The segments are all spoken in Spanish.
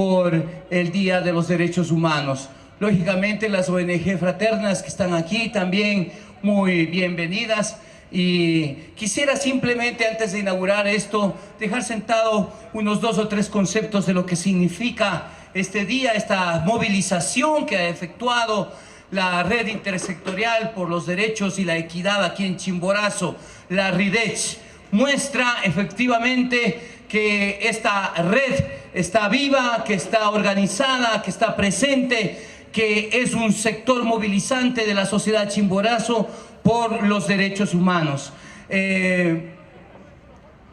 por el Día de los Derechos Humanos. Lógicamente las ONG fraternas que están aquí también muy bienvenidas. Y quisiera simplemente, antes de inaugurar esto, dejar sentado unos 2 o 3 conceptos de lo que significa este día, esta movilización que ha efectuado la Red Intersectorial por los Derechos y la Equidad aquí en Chimborazo, la RIDECH. Muestra efectivamente que esta red está viva, que está organizada, que está presente, que es un sector movilizante de la sociedad Chimborazo por los derechos humanos.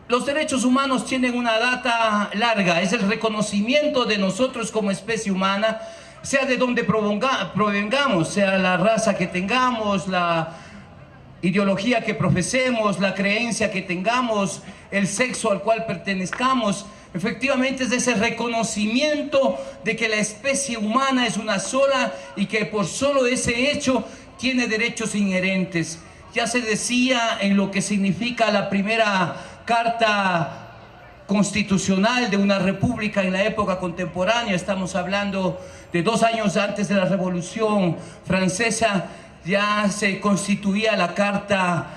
Los derechos humanos tienen una data larga, es el reconocimiento de nosotros como especie humana, sea de donde provengamos, sea la raza que tengamos, la ideología que profesemos, la creencia que tengamos, el sexo al cual pertenezcamos. Efectivamente es ese reconocimiento de que la especie humana es una sola y que por solo ese hecho tiene derechos inherentes. Ya se decía en lo que significa la primera carta constitucional de una república en la época contemporánea, estamos hablando de 2 años antes de la Revolución Francesa, ya se constituía la Carta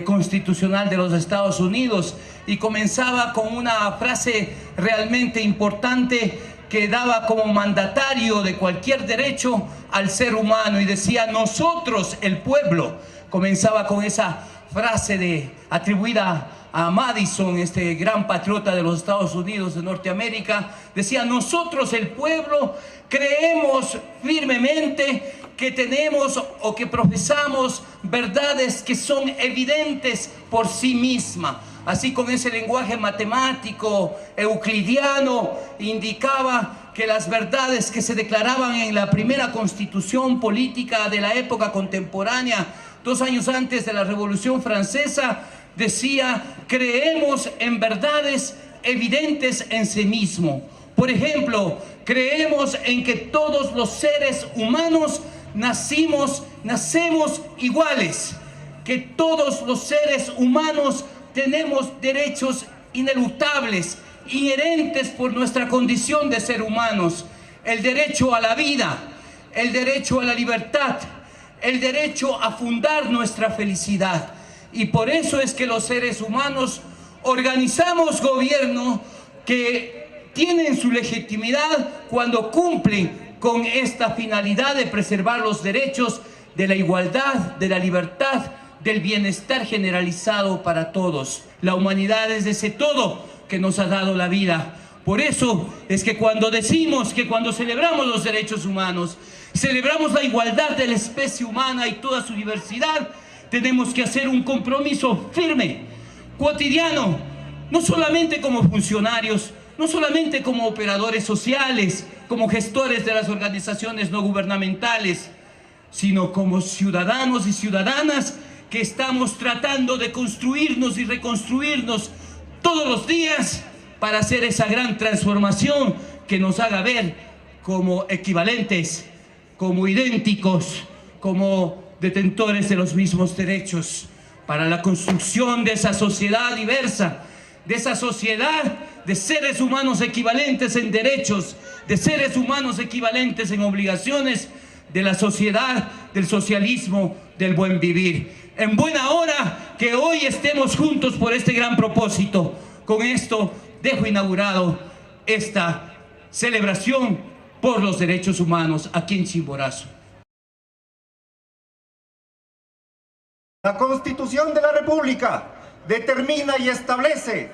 Constitucional de los Estados Unidos y comenzaba con una frase realmente importante que daba como mandatario de cualquier derecho al ser humano y decía: nosotros, el pueblo. Comenzaba con esa frase atribuida a Madison, este gran patriota de los Estados Unidos de Norteamérica. Decía: nosotros, el pueblo, creemos firmemente que tenemos o que profesamos verdades que son evidentes por sí mismas. Así, con ese lenguaje matemático euclidiano, indicaba que las verdades que se declaraban en la primera constitución política de la época contemporánea, 2 años antes de la Revolución Francesa, decía: creemos en verdades evidentes en sí mismo. Por ejemplo, creemos en que todos los seres humanos nacemos iguales, que todos los seres humanos tenemos derechos ineluctables, inherentes por nuestra condición de ser humanos: el derecho a la vida, el derecho a la libertad, el derecho a fundar nuestra felicidad. Y por eso es que los seres humanos organizamos gobierno que tienen su legitimidad cuando cumplen con esta finalidad de preservar los derechos de la igualdad, de la libertad, del bienestar generalizado para todos. La humanidad es ese todo que nos ha dado la vida. Por eso es que cuando decimos que cuando celebramos los derechos humanos, celebramos la igualdad de la especie humana y toda su diversidad, tenemos que hacer un compromiso firme, cotidiano, no solamente como funcionarios, no solamente como operadores sociales, como gestores de las organizaciones no gubernamentales, sino como ciudadanos y ciudadanas que estamos tratando de construirnos y reconstruirnos todos los días para hacer esa gran transformación que nos haga ver como equivalentes, como idénticos, como detentores de los mismos derechos, para la construcción de esa sociedad diversa, de esa sociedad de seres humanos equivalentes en derechos, de seres humanos equivalentes en obligaciones, de la sociedad del socialismo, del buen vivir. En buena hora que hoy estemos juntos por este gran propósito. Con esto dejo inaugurado esta celebración por los derechos humanos aquí en Chimborazo. La Constitución de la República determina y establece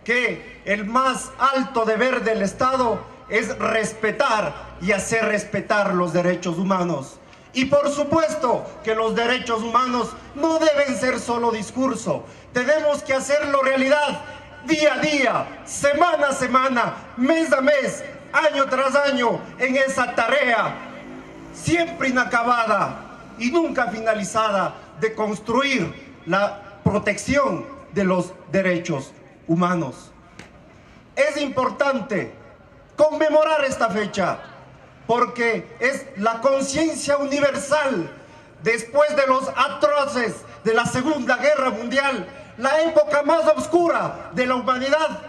que el más alto deber del Estado es respetar y hacer respetar los derechos humanos. Y por supuesto que los derechos humanos no deben ser solo discurso, tenemos que hacerlo realidad día a día, semana a semana, mes a mes, año tras año, en esa tarea siempre inacabada y nunca finalizada de construir la protección de los derechos humanos. Es importante conmemorar esta fecha porque es la conciencia universal después de los atroces de la Segunda Guerra Mundial, la época más oscura de la humanidad.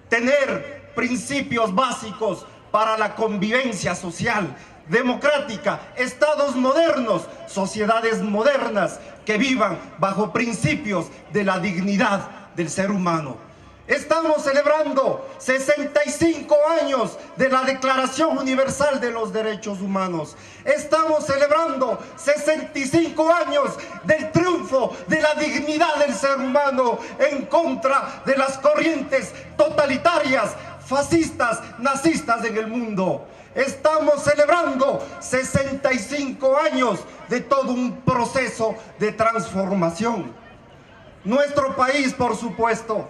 Tener principios básicos para la convivencia social, democrática, estados modernos, sociedades modernas que vivan bajo principios de la dignidad del ser humano. Estamos celebrando 65 años de la Declaración Universal de los Derechos Humanos. Estamos celebrando 65 años del triunfo de la dignidad del ser humano en contra de las corrientes totalitarias, fascistas, nazistas en el mundo. Estamos celebrando 65 años de todo un proceso de transformación. Nuestro país, por supuesto,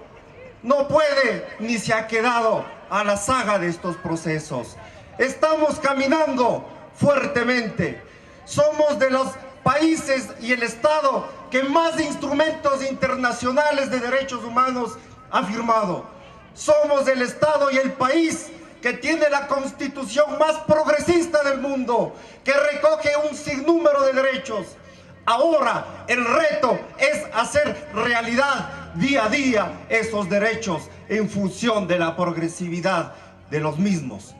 no puede ni se ha quedado a la saga de estos procesos. Estamos caminando fuertemente. Somos de los países y el Estado que más instrumentos internacionales de derechos humanos ha firmado. Somos el Estado y el país que tiene la constitución más progresista del mundo, que recoge un sinnúmero de derechos. Ahora el reto es hacer realidad día a día esos derechos en función de la progresividad de los mismos.